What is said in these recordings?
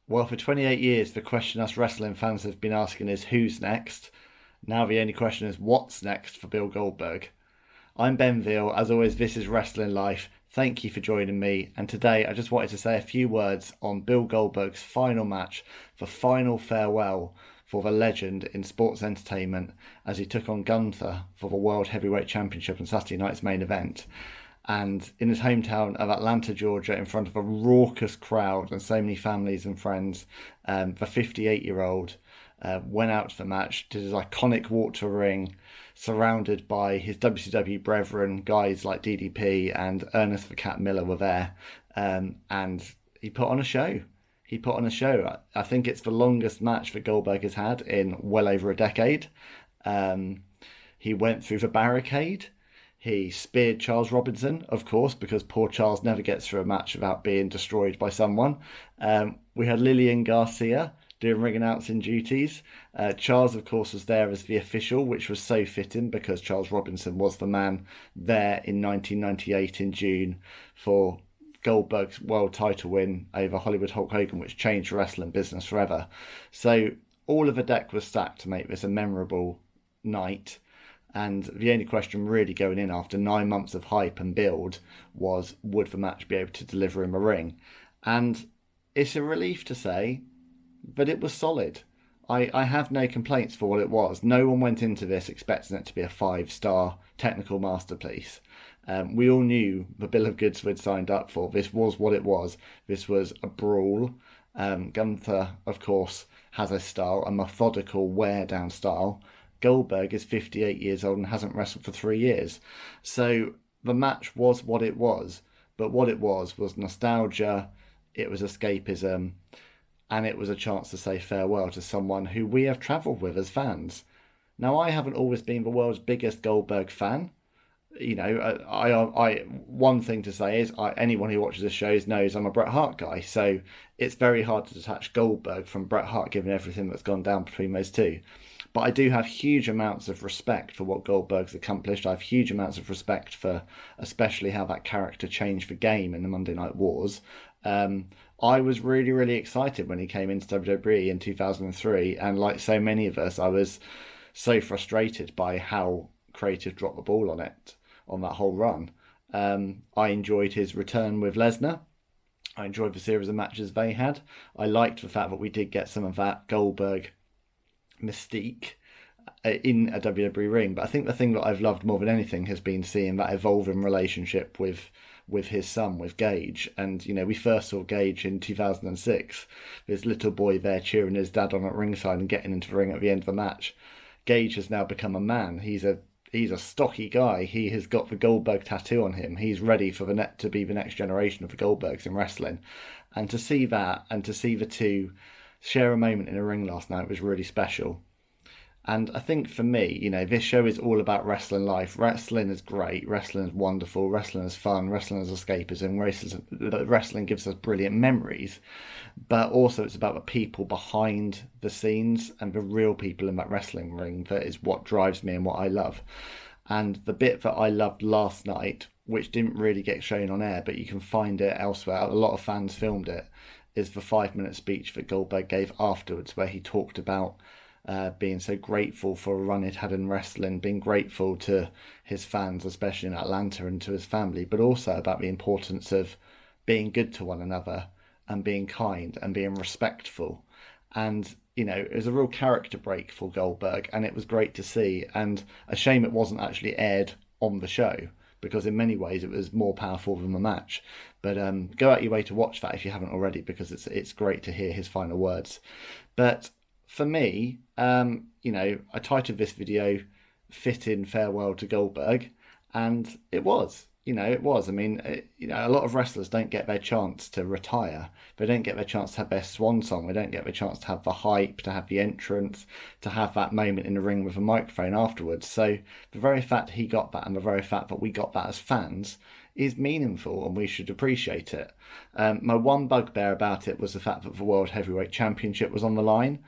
Well, for 28 years, the question us wrestling fans have been asking is who's next? Now the only question is what's next for Bill Goldberg? I'm Ben Veal. As always, this is Wrestling Life. Thank you for joining me. And today I just wanted to say a few words on Bill Goldberg's final match, the final farewell for the legend in sports entertainment as he took on Gunther for the World Heavyweight Championship on Saturday night's main event. And in his hometown of Atlanta, Georgia, in front of a raucous crowd and so many families and friends, the 58-year-old went out to the match, did his iconic walk to the ring, surrounded by his WCW brethren, guys like DDP and Ernest the Cat Miller were there, and he put on a show. He put on a show. I think it's the longest match that Goldberg has had in well over a decade. He went through the barricade. He speared Charles Robinson, of course, because poor Charles never gets through a match without being destroyed by someone. We had Lillian Garcia doing ring announcing duties. Charles, of course, was there as the official, which was so fitting because Charles Robinson was the man there in 1998 in June for Goldberg's world title win over Hollywood Hulk Hogan, which changed the wrestling business forever. So all of the deck was stacked to make this a memorable night. And the only question really going in after 9 months of hype and build was, would the match be able to deliver him a ring? And it's a relief to say that it was solid. I have no complaints for what it was. No one went into this expecting it to be a 5-star technical masterpiece. We all knew the bill of goods we'd signed up for. This was what it was. This was a brawl. Gunther, of course, has a style, a methodical wear-down style. Goldberg is 58 years old and hasn't wrestled for 3 years. So the match was what it was. But what it was nostalgia, it was escapism, and it was a chance to say farewell to someone who we have travelled with as fans. Now, I haven't always been the world's biggest Goldberg fan. You know, I one thing to say is anyone who watches the shows knows I'm a Bret Hart guy, so it's very hard to detach Goldberg from Bret Hart given everything that's gone down between those two. But I do have huge amounts of respect for what Goldberg's accomplished. I have huge amounts of respect for especially how that character changed the game in the Monday Night Wars. I was really, really excited when he came into WWE in 2003, and like so many of us, I was so frustrated by how creative dropped the ball on it, on that whole run. I enjoyed his return with Lesnar. I enjoyed the series of matches they had. I liked the fact that we did get some of that Goldberg mystique in a WWE ring. But I think the thing that I've loved more than anything has been seeing that evolving relationship with his son, with Gage. And, you know, we first saw Gage in 2006, this little boy there cheering his dad on at ringside and getting into the ring at the end of the match. Gage has now become a man. He's a stocky guy. He has got the Goldberg tattoo on him. He's ready for to be the next generation of the Goldbergs in wrestling. And to see that and to see the two share a moment in a ring last night was really special. And I think for me, you know, this show is all about wrestling life. Wrestling is great. Wrestling is wonderful. Wrestling is fun. Wrestling is escapism. Wrestling gives us brilliant memories. But also it's about the people behind the scenes and the real people in that wrestling ring. That is what drives me and what I love. And the bit that I loved last night, which didn't really get shown on air, but you can find it elsewhere, a lot of fans filmed it, is the 5-minute speech that Goldberg gave afterwards, where he talked about being so grateful for a run he'd had in wrestling, being grateful to his fans, especially in Atlanta, and to his family, but also about the importance of being good to one another and being kind and being respectful. And, you know, it was a real character break for Goldberg, and it was great to see. And a shame it wasn't actually aired on the show, because in many ways it was more powerful than the match. But go out your way to watch that if you haven't already, because it's great to hear his final words. But for me, you know, I titled this video "Fit-In Farewell to Goldberg," and it was. You know, it was. I mean, you know, a lot of wrestlers don't get their chance to retire. They don't get their chance to have their swan song. They don't get their chance to have the hype, to have the entrance, to have that moment in the ring with a microphone afterwards. So the very fact he got that and the very fact that we got that as fans is meaningful, and we should appreciate it. My one bugbear about it was the fact that the World Heavyweight Championship was on the line.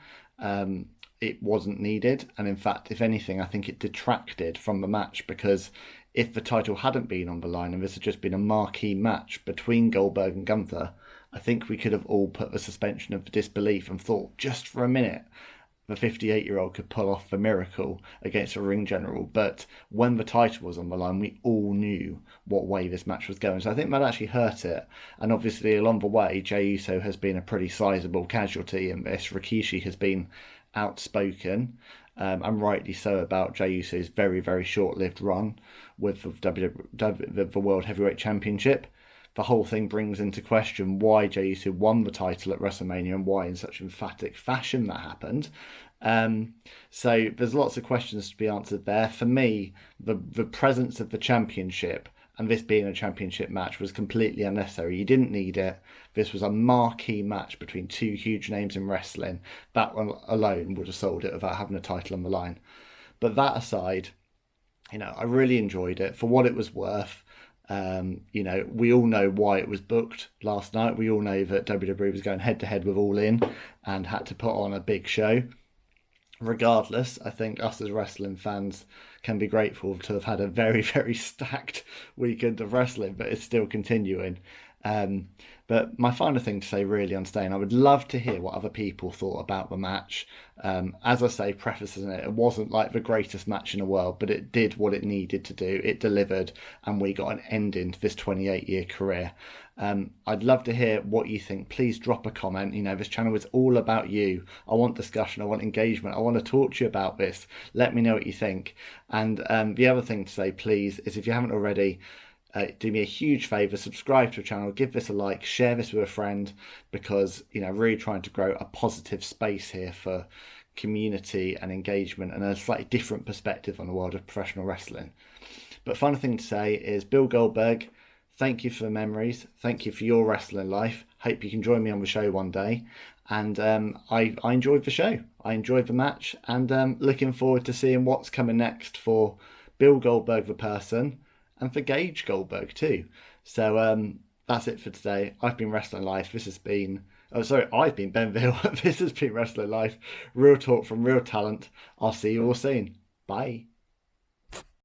It wasn't needed, and in fact, if anything, I think it detracted from the match, because if the title hadn't been on the line and this had just been a marquee match between Goldberg and Gunther, I think we could have all put the suspension of disbelief and thought, just for a minute, the 58-year-old could pull off the miracle against a ring general. But when the title was on the line, we all knew what way this match was going. So I think that actually hurt it. And obviously, along the way, Jey Uso has been a pretty sizable casualty in this. Rikishi has been outspoken, and rightly so, about Jey Uso's very, very short-lived run with the World Heavyweight Championship. The whole thing brings into question why Jey Uso won the title at WrestleMania and why in such emphatic fashion that happened. So there's lots of questions to be answered there. For me, the presence of the championship and this being a championship match was completely unnecessary. You didn't need it. This was a marquee match between two huge names in wrestling. That one alone would have sold it without having a title on the line. But that aside, I really enjoyed it for what it was worth. We all know why it was booked last night. We all know that WWE was going head to head with All In and had to put on a big show. Regardless, I think us as wrestling fans can be grateful to have had a very, very stacked weekend of wrestling, but it's still continuing. But my final thing to say really on staying, I would love to hear what other people thought about the match. As I say, prefacing it wasn't like the greatest match in the world, but it did what it needed to do. It delivered, and we got an ending to this 28-year career. I'd love to hear what you think. Please drop a comment. This channel is all about you. I want discussion. I want engagement. I want to talk to you about this. Let me know what you think. And the other thing to say, please, is if you haven't already, do me a huge favour, subscribe to the channel, give this a like, share this with a friend, because really trying to grow a positive space here for community and engagement and a slightly different perspective on the world of professional wrestling. But final thing to say is, Bill Goldberg, thank you for the memories, thank you for your wrestling life. Hope you can join me on the show one day. And I enjoyed the show, I enjoyed the match, and looking forward to seeing what's coming next for Bill Goldberg the person, and for Gage Goldberg too. So that's it for today. I've been Wrestling Life. I've been Ben Veal. This has been Wrestling Life. Real talk from real talent. I'll see you all soon. Bye.